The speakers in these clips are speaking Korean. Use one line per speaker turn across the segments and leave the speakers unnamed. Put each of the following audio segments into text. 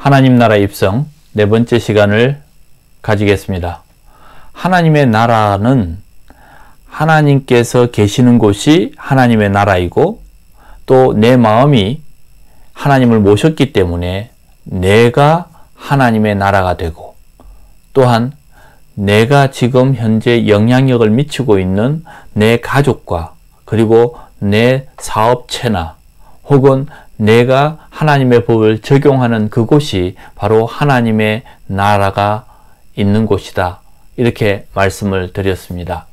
하나님 나라 입성 네 번째 시간을 가지겠습니다. 하나님의 나라는 하나님께서 계시는 곳이 하나님의 나라이고, 또 내 마음이 하나님을 모셨기 때문에 내가 하나님의 나라가 되고, 또한 내가 지금 현재 영향력을 미치고 있는 내 가족과 그리고 내 사업체나 혹은 내가 하나님의 법을 적용하는 그곳이 바로 하나님의 나라가 있는 곳이다, 이렇게 말씀을 드렸습니다.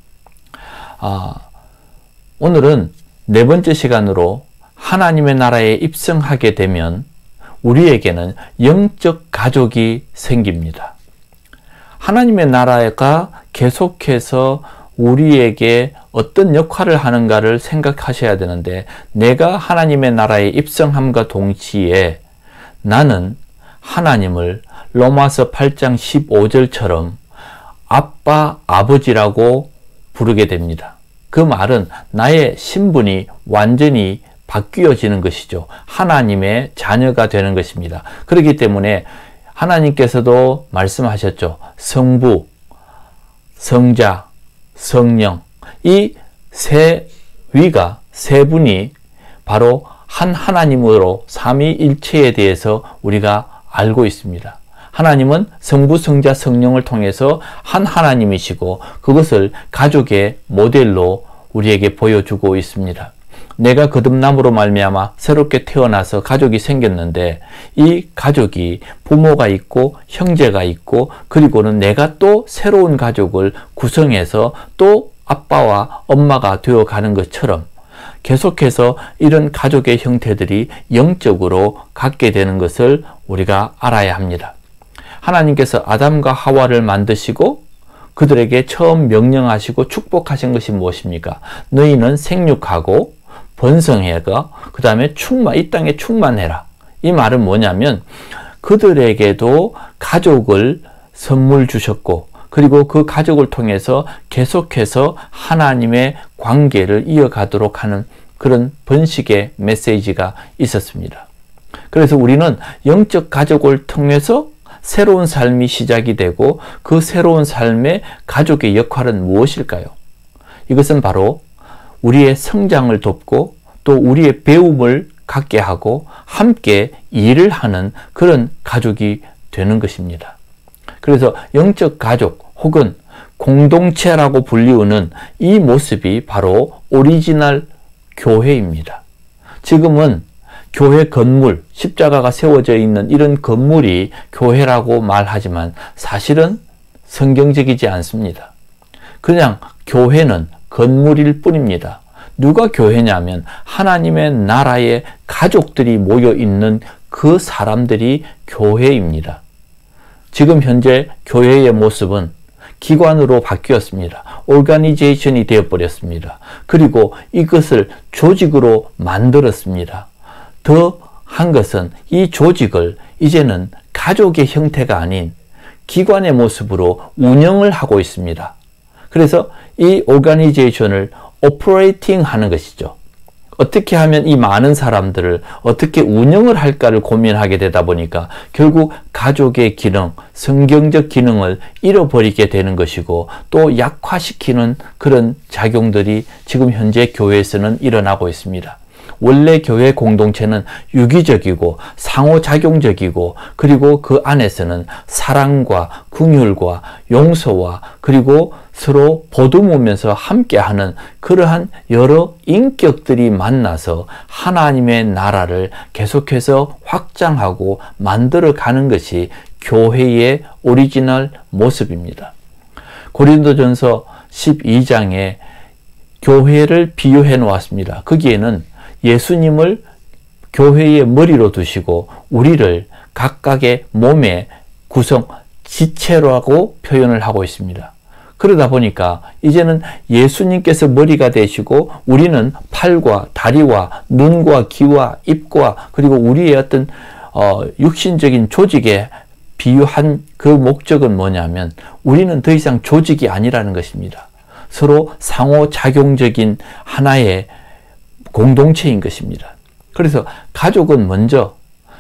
오늘은 네 번째 시간으로 하나님의 나라에 입성하게 되면 우리에게는 영적 가족이 생깁니다. 하나님의 나라가 계속해서 우리에게 어떤 역할을 하는가를 생각하셔야 되는데, 내가 하나님의 나라에 입성함과 동시에 나는 하나님을 로마서 8장 15절처럼 아빠, 아버지라고 부르게 됩니다. 그 말은 나의 신분이 완전히 바뀌어지는 것이죠. 하나님의 자녀가 되는 것입니다. 그렇기 때문에 하나님께서도 말씀하셨죠. 성부, 성자, 성령, 이 세 위가, 세 분이 바로 한 하나님으로 삼위일체에 대해서 우리가 알고 있습니다. 하나님은 성부, 성자, 성령을 통해서 한 하나님이시고, 그것을 가족의 모델로 우리에게 보여주고 있습니다. 내가 거듭남으로 말미암아 새롭게 태어나서 가족이 생겼는데, 이 가족이 부모가 있고 형제가 있고, 그리고는 내가 또 새로운 가족을 구성해서 또 아빠와 엄마가 되어가는 것처럼 계속해서 이런 가족의 형태들이 영적으로 갖게 되는 것을 우리가 알아야 합니다. 하나님께서 아담과 하와를 만드시고 그들에게 처음 명령하시고 축복하신 것이 무엇입니까? 너희는 생육하고 번성해가 그 다음에 이 땅에 충만해라. 이 말은 뭐냐면 그들에게도 가족을 선물 주셨고, 그리고 그 가족을 통해서 계속해서 하나님의 관계를 이어가도록 하는 그런 번식의 메시지가 있었습니다. 그래서 우리는 영적 가족을 통해서 새로운 삶이 시작이 되고, 그 새로운 삶의 가족의 역할은 무엇일까요? 이것은 바로 우리의 성장을 돕고 또 우리의 배움을 갖게 하고 함께 일을 하는 그런 가족이 되는 것입니다. 그래서 영적 가족 혹은 공동체라고 불리우는 이 모습이 바로 오리지널 교회입니다. 지금은 교회 건물, 십자가가 세워져 있는 이런 건물이 교회라고 말하지만 사실은 성경적이지 않습니다. 그냥 교회는 건물일 뿐입니다. 누가 교회냐면 하나님의 나라의 가족들이 모여 있는 그 사람들이 교회입니다. 지금 현재 교회의 모습은 기관으로 바뀌었습니다. 오르가니제이션이 되어버렸습니다. 그리고 이것을 조직으로 만들었습니다. 더 한 것은 이 조직을 이제는 가족의 형태가 아닌 기관의 모습으로 운영을 하고 있습니다. 그래서 이 오르가니제이션을 오퍼레이팅 하는 것이죠. 어떻게 하면 이 많은 사람들을 어떻게 운영을 할까를 고민하게 되다 보니까 결국 가족의 기능, 성경적 기능을 잃어버리게 되는 것이고, 또 약화시키는 그런 작용들이 지금 현재 교회에서는 일어나고 있습니다. 원래 교회 공동체는 유기적이고 상호작용적이고, 그리고 그 안에서는 사랑과 긍휼과 용서와 그리고 서로 보듬으면서 함께하는 그러한 여러 인격들이 만나서 하나님의 나라를 계속해서 확장하고 만들어가는 것이 교회의 오리지널 모습입니다. 고린도전서 12장에 교회를 비유해 놓았습니다. 거기에는 예수님을 교회의 머리로 두시고 우리를 각각의 몸의 구성, 지체라고 표현을 하고 있습니다. 그러다 보니까 이제는 예수님께서 머리가 되시고 우리는 팔과 다리와 눈과 귀와 입과 그리고 우리의 어떤 육신적인 조직에 비유한 그 목적은 뭐냐면 우리는 더 이상 조직이 아니라는 것입니다. 서로 상호작용적인 하나의 공동체인 것입니다. 그래서 가족은 먼저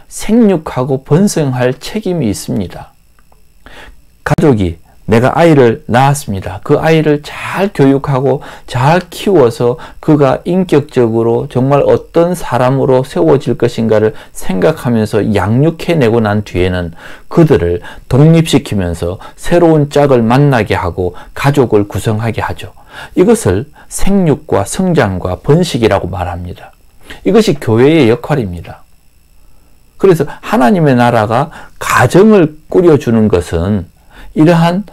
생육하고 번성할 책임이 있습니다. 가족이 내가 아이를 낳았습니다. 그 아이를 잘 교육하고 잘 키워서 그가 인격적으로 정말 어떤 사람으로 세워질 것인가를 생각하면서 양육해내고 난 뒤에는 그들을 독립시키면서 새로운 짝을 만나게 하고 가족을 구성하게 하죠. 이것을 생육과 성장과 번식이라고 말합니다. 이것이 교회의 역할입니다. 그래서 하나님의 나라가 가정을 꾸려주는 것은 이러한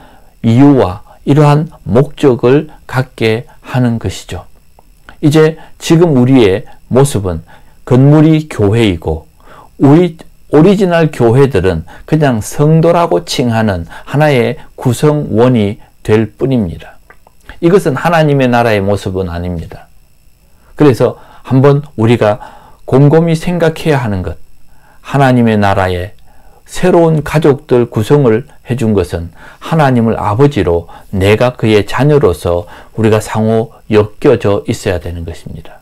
이유와 이러한 목적을 갖게 하는 것이죠. 이제 지금 우리의 모습은 건물이 교회이고 우리 오리지널 교회들은 그냥 성도라고 칭하는 하나의 구성원이 될 뿐입니다. 이것은 하나님의 나라의 모습은 아닙니다. 그래서 한번 우리가 곰곰이 생각해야 하는 것, 하나님의 나라의 새로운 가족들 구성을 해준 것은 하나님을 아버지로 내가 그의 자녀로서 우리가 상호 엮여져 있어야 되는 것입니다.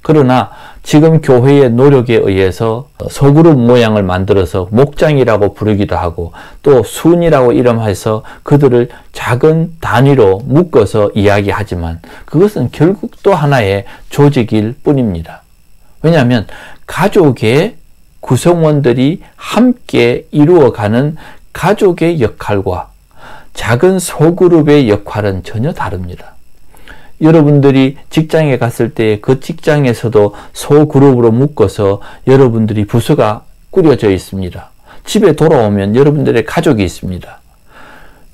그러나 지금 교회의 노력에 의해서 소그룹 모양을 만들어서 목장이라고 부르기도 하고 또 순이라고 이름해서 그들을 작은 단위로 묶어서 이야기하지만 그것은 결국 또 하나의 조직일 뿐입니다. 왜냐하면 가족의 구성원들이 함께 이루어가는 가족의 역할과 작은 소그룹의 역할은 전혀 다릅니다. 여러분들이 직장에 갔을 때 그 직장에서도 소그룹으로 묶어서 여러분들이 부서가 꾸려져 있습니다. 집에 돌아오면 여러분들의 가족이 있습니다.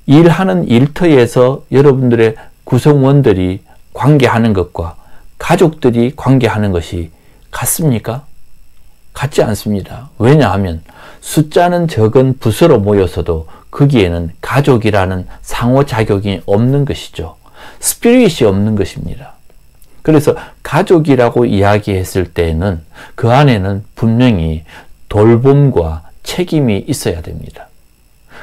일하는 일터에서 여러분들의 구성원들이 관계하는 것과 가족들이 관계하는 것이 같습니까? 같지 않습니다. 왜냐하면 숫자는 적은 부서로 모여서도 거기에는 가족이라는 상호작용이 없는 것이죠. 스피릿이 없는 것입니다. 그래서 가족이라고 이야기했을 때에는 그 안에는 분명히 돌봄과 책임이 있어야 됩니다.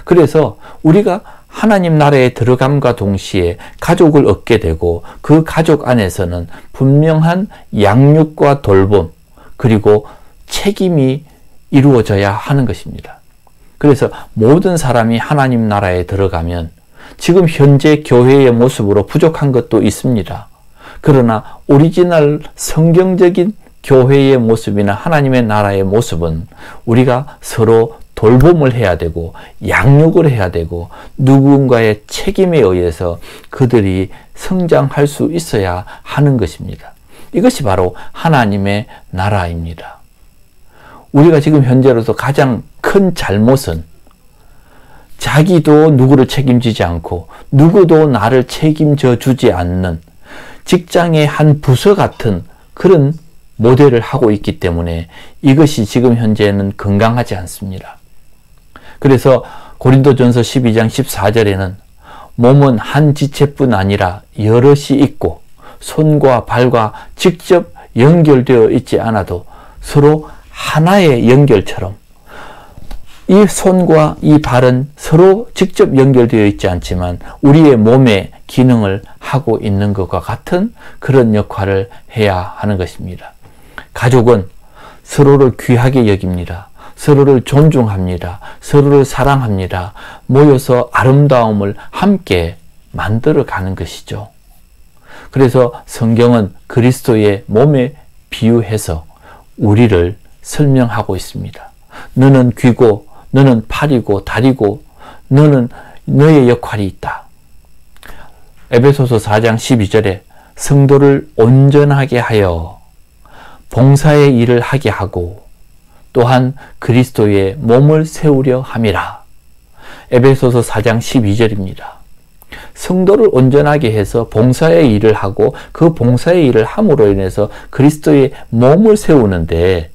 그래서 우리가 하나님 나라에 들어감과 동시에 가족을 얻게 되고 그 가족 안에서는 분명한 양육과 돌봄 그리고 책임이 이루어져야 하는 것입니다. 그래서 모든 사람이 하나님 나라에 들어가면 지금 현재 교회의 모습으로 부족한 것도 있습니다. 그러나 오리지널 성경적인 교회의 모습이나 하나님의 나라의 모습은 우리가 서로 돌봄을 해야 되고 양육을 해야 되고 누군가의 책임에 의해서 그들이 성장할 수 있어야 하는 것입니다. 이것이 바로 하나님의 나라입니다. 우리가 지금 현재로서 가장 큰 잘못은 자기도 누구를 책임지지 않고 누구도 나를 책임져 주지 않는 직장의 한 부서 같은 그런 모델을 하고 있기 때문에 이것이 지금 현재는 건강하지 않습니다. 그래서 고린도전서 12장 14절에는 몸은 한 지체뿐 아니라 여럿이 있고 손과 발과 직접 연결되어 있지 않아도 서로 하나의 연결처럼 이 손과 이 발은 서로 직접 연결되어 있지 않지만 우리의 몸의 기능을 하고 있는 것과 같은 그런 역할을 해야 하는 것입니다. 가족은 서로를 귀하게 여깁니다. 서로를 존중합니다. 서로를 사랑합니다. 모여서 아름다움을 함께 만들어 가는 것이죠. 그래서 성경은 그리스도의 몸에 비유해서 우리를 설명하고 있습니다. 너는 귀고 너는 팔이고 다리고 너는 너의 역할이 있다. 에베소서 4장 12절에 성도를 온전하게 하여 봉사의 일을 하게 하고 또한 그리스도의 몸을 세우려 함이라. 에베소서 4장 12절입니다. 성도를 온전하게 해서 봉사의 일을 하고 그 봉사의 일을 함으로 인해서 그리스도의 몸을 세우는데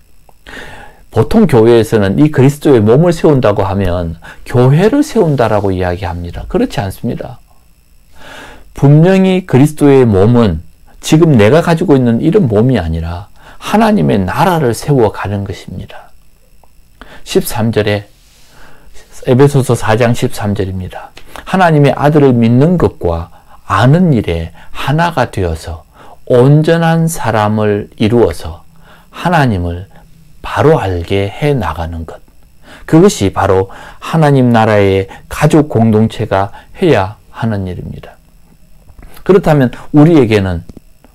보통 교회에서는 이 그리스도의 몸을 세운다고 하면 교회를 세운다라고 이야기합니다. 그렇지 않습니다. 분명히 그리스도의 몸은 지금 내가 가지고 있는 이런 몸이 아니라 하나님의 나라를 세워가는 것입니다. 13절에 에베소서 4장 13절입니다. 하나님의 아들을 믿는 것과 아는 일에 하나가 되어서 온전한 사람을 이루어서 하나님을 바로 알게 해 나가는 것. 그것이 바로 하나님 나라의 가족 공동체가 해야 하는 일입니다. 그렇다면 우리에게는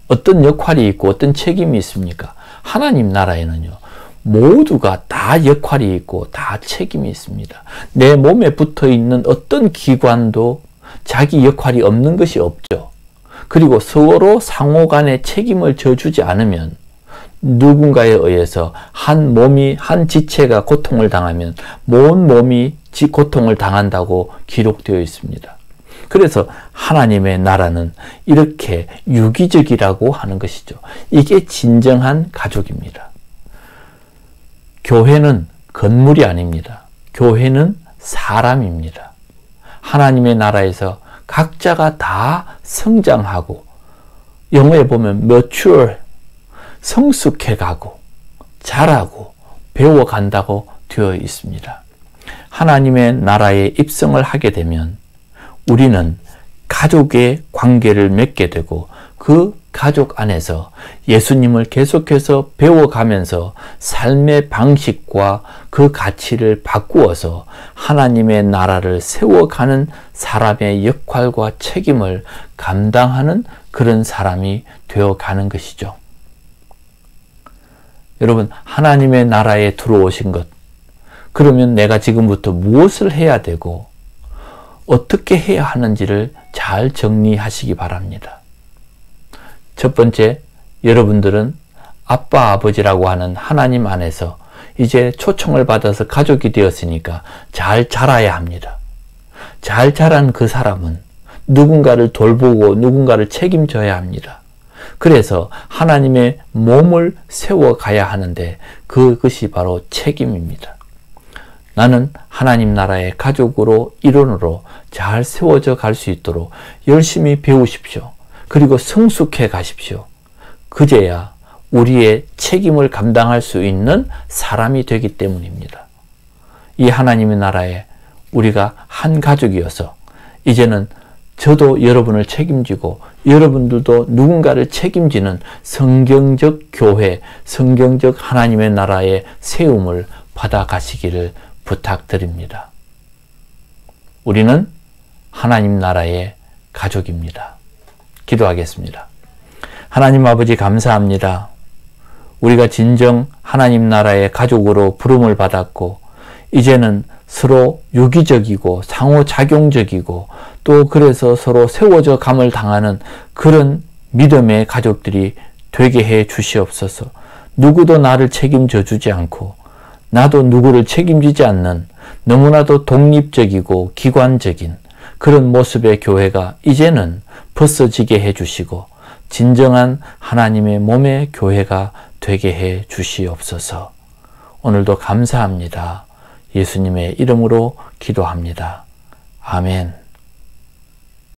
어떤 역할이 있고 어떤 책임이 있습니까? 하나님 나라에는요, 모두가 다 역할이 있고 다 책임이 있습니다. 내 몸에 붙어 있는 어떤 기관도 자기 역할이 없는 것이 없죠. 그리고 서로 상호 간에 책임을 져주지 않으면 누군가에 의해서 한 몸이, 한 지체가 고통을 당하면 온 몸이 고통을 당한다고 기록되어 있습니다. 그래서 하나님의 나라는 이렇게 유기적이라고 하는 것이죠. 이게 진정한 가족입니다. 교회는 건물이 아닙니다. 교회는 사람입니다. 하나님의 나라에서 각자가 다 성장하고, 영어에 보면 mature, 성숙해가고 자라고 배워간다고 되어 있습니다. 하나님의 나라에 입성을 하게 되면 우리는 가족의 관계를 맺게 되고 그 가족 안에서 예수님을 계속해서 배워가면서 삶의 방식과 그 가치를 바꾸어서 하나님의 나라를 세워가는 사람의 역할과 책임을 감당하는 그런 사람이 되어가는 것이죠. 여러분, 하나님의 나라에 들어오신 것, 그러면 내가 지금부터 무엇을 해야 되고 어떻게 해야 하는지를 잘 정리하시기 바랍니다. 첫 번째, 여러분들은 아빠, 아버지라고 하는 하나님 안에서 이제 초청을 받아서 가족이 되었으니까 잘 자라야 합니다. 잘 자란 그 사람은 누군가를 돌보고 누군가를 책임져야 합니다. 그래서 하나님의 몸을 세워가야 하는데 그것이 바로 책임입니다. 나는 하나님 나라의 가족으로, 일원으로 잘 세워져 갈 수 있도록 열심히 배우십시오. 그리고 성숙해 가십시오. 그제야 우리의 책임을 감당할 수 있는 사람이 되기 때문입니다. 이 하나님의 나라에 우리가 한 가족이어서 이제는 저도 여러분을 책임지고 여러분들도 누군가를 책임지는 성경적 교회, 성경적 하나님의 나라의 세움을 받아가시기를 부탁드립니다. 우리는 하나님 나라의 가족입니다. 기도하겠습니다. 하나님 아버지, 감사합니다. 우리가 진정 하나님 나라의 가족으로 부름을 받았고 이제는 서로 유기적이고 상호작용적이고 또 그래서 서로 세워져 감을 당하는 그런 믿음의 가족들이 되게 해 주시옵소서. 누구도 나를 책임져 주지 않고 나도 누구를 책임지지 않는 너무나도 독립적이고 기관적인 그런 모습의 교회가 이제는 벗어지게 해 주시고 진정한 하나님의 몸의 교회가 되게 해 주시옵소서. 오늘도 감사합니다. 예수님의 이름으로 기도합니다. 아멘.